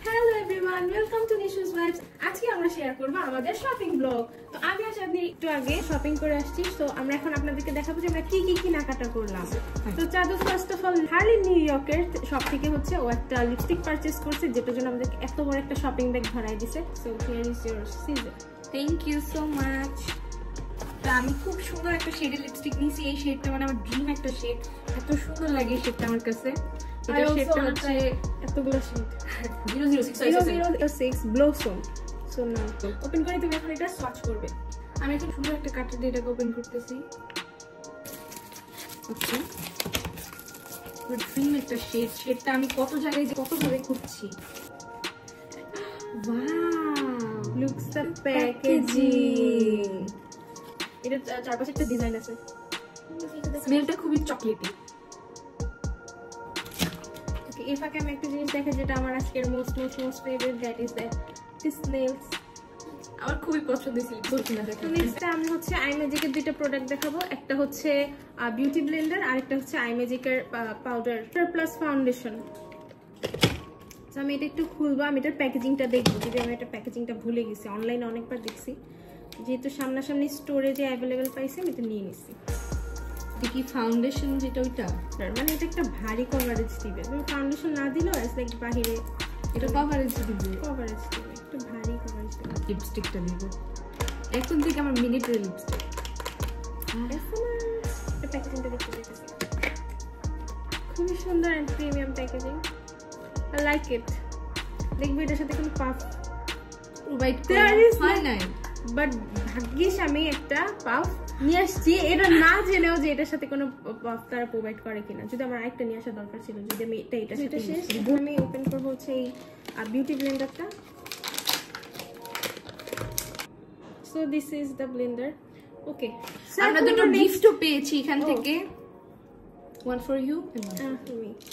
Hello everyone, welcome to Nishu's vibes. আজকে আমরা share করব আমাদের শপিং ব্লগ। তো আমি আর আপনি একটু আগে শপিং করে আসছি, তো আমরা এখন আপনাদেরকে দেখাবো যে আমরা কি কি কেনাকাটা করলাম। তো চাঁদু ফার্স্ট অফ অল হার্লি নিউ ইয়র্কের সব থেকে হচ্ছে ও একটা লিপস্টিক পারচেজ করছে, যেটার জন্য আমাদেরকে এত বড় একটা শপিং ব্যাগ ভরাই দিছে। So here is your scissor. Thank you so much. আমি খুব সুন্দর একটা শেডের লিপস্টিক নিয়েছি। এই শেডটা মানে আমার ড্রিম একটা শেড, এত সুন্দর লাগে শেডটা আমার কাছে। এটা শেডটা হচ্ছে এতগুলো shade 006 blossom. So now open করে তুমি এখন এটা সোয়াচ করবে। আমি এখন সুন্দর একটা কাটার দিয়ে এটাকে ওপেন করতেছি। ওকে, ড্রিম একটা শেড। শেডটা আমি কত জায়গায় যে কতভাবে খুঁজছি। Wow, looks the packaging. এটা চারপাশে একটা ডিজাইন আছে। স্মেলটা খুবই চকলেটি। ওকে, এর ফাঁকে আমি একটা জিনিস দেখাই যেটা আমার আজকের most favourite, that is the snails. আমার খুবই পছন্দ ছিল। তো নেক্সট আমি হচ্ছে আইম্যাজিকের দুইটা প্রোডাক্ট দেখাবো। একটা হচ্ছে বিউটি ব্লেন্ডার আর একটা হচ্ছে আইম্যাজিকের পাউডার প্লাস ফাউন্ডেশন। তো আমি এটা একটু খুলবো, আমি এটার প্যাকেজিংটা দেখবো, যদি আমি এটা প্যাকেজিংটা ভুলে গেছি। অনলাইনে অনেকবার দেখছি, যেহেতু সামনাসামনি স্টোরে যে অ্যাভেলেবেল পাইছি আমি এটা নিয়ে নিছি। কি ফাউন্ডেশন যেটা ওইটা, মানে এটা একটা ভারী কভারেজ দিবে। তুমি ফাউন্ডেশন না দিলেও অ্যাজ লাইক বাহিরে এটা কভারেজ দিবে, একটু ভারী কভারেজ দিবে। লিপস্টিকটা দিবে এখন থেকে আমার মিনিটের লিপস্টিক। এটা প্যাকেজিংটা দেখতে দেখেছি, খুবই সুন্দর and premium packaging. I like it. দেখবি এটার সাথে কোনো পাফ প্রোভাইড হয় নাই, বাট ভাগ্যিস আমি একটা পাফ নিয়ে আসছি, এটা না জেনেও যে এটার সাথে কোনো পাফ তারা প্রোভাইড করে কিনা। যদি আমার আরেকটা নিয়ে আসা দরকার ছিল, যদি আমি এটা শেষ। আমি ওপেন করবো হচ্ছে এই বিউটি ব্লেন্ডারটা। So this is the blender. Okay, আমরা দুটো গিফটও পেয়েছি এখান থেকে। One for you.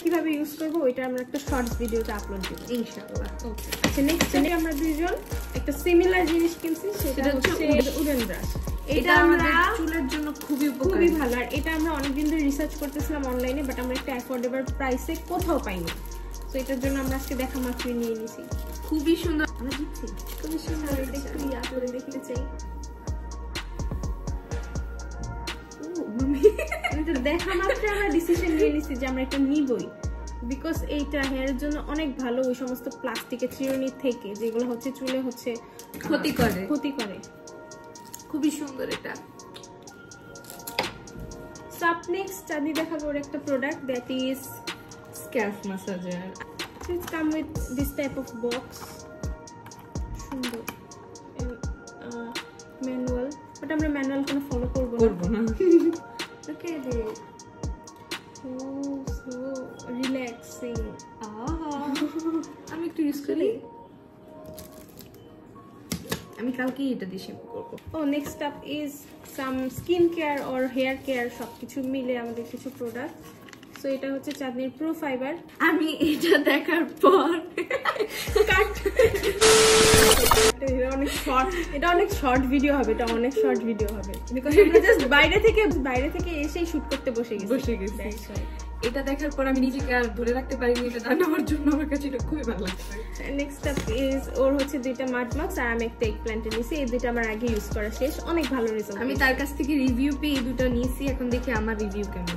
কিভাবে ইউজ করবো ওইটা আমরা একটা শর্টস ভিডিওতে আপলোড দিব ইনশাআল্লাহ। ওকে, আচ্ছা নেক্সট আমরা দুইজন একটা সিমিলার জিনিস কিনছি, সেটা হচ্ছে উডেন ব্রাশ। এটা আমাদের চুলের জন্য খুবই ভালো। আর এটা আমরা অনেকদিন ধরে রিসার্চ করতেছিলাম অনলাইনে, বাট আমরা একটা অ্যাফোর্ডেবল প্রাইসে কোথাও পাইনি। তো এটার জন্য আমরা আজকে দেখা মাত্রই নিয়ে নিছি। খুবই সুন্দর। আমরা দিচ্ছি খুবই সুন্দর। এটা একটু ইয়া করে দেখতে চাই। দেখা মাত্র আমরা ডিসিশন নিয়ে নিছি যে আমরা এটা নিবই, বিকজ এইটা হেয়ারের জন্য অনেক ভালো। ওই সমস্ত প্লাস্টিকের চিরুনি থেকে যেগুলো হচ্ছে চুলে হচ্ছে ক্ষতি করে। খুবই সুন্দর এটা। সাব নেক্সট আমি দেখাবো ওর একটা product, that is scalp massager. It come with this type of box. সুন্দর ম্যানুয়াল, বাট আমরা ম্যানুয়াল কোনো ফলো করবো না। Look at it. Oh, so relaxing. আমি একটু ইউজ করি। আমি কালকে এটা দিয়ে শেভ করব। Oh, next up is some skin care or hair care, সবকিছু মিলে আমাদের কিছু প্রোডাক্ট। সো এটা হচ্ছে চাঁদনির প্রো ফাইবার। আমি এটা দেখার পর এটা অনেক শর্ট ভিডিও হবে, বিকজ আমরা জাস্ট বাইরে থেকে এসেই শুট করতে বসে গেছি। এটা দেখার পর আমি নিজেকে আর ধরে রাখতে পারিনি। এটা জানার জন্য আমার কাছে এটা খুবই ভালো লাগছে। নেক্সট আপ ইজ ওর হচ্ছে দুইটা মাড মাস্ক, আর আমি একটা এগ প্ল্যান্ট নিয়েছি। এই দুইটা আমার আগে ইউজ করা শেষ, অনেক ভালো রেজাল্ট। আমি তার কাছ থেকে রিভিউ পেয়ে এই দুটো নিয়েছি, এখন দেখি আমার রিভিউ কেমন।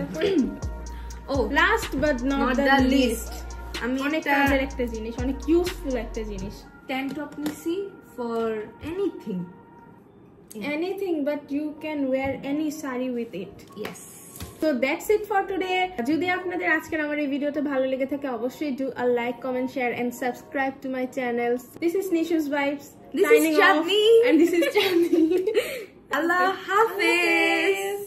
ও last but not the list, আমি অনেক কাজের একটা জিনিস, অনেক ইউজফুল একটা জিনিস। ট্যাঙ্ক টপ নিয়েছি for anything but you can wear any sari with it. Yes. So that's it for today. যদি আপনাদের আজকের আমার এই ভিডিওটা ভালো লেগে থাকে, অবশ্যই do a like, comment, share and subscribe to my channels. This is Nishu's Vibes. This is Chandni. And this is Chandni. Allah Hafiz.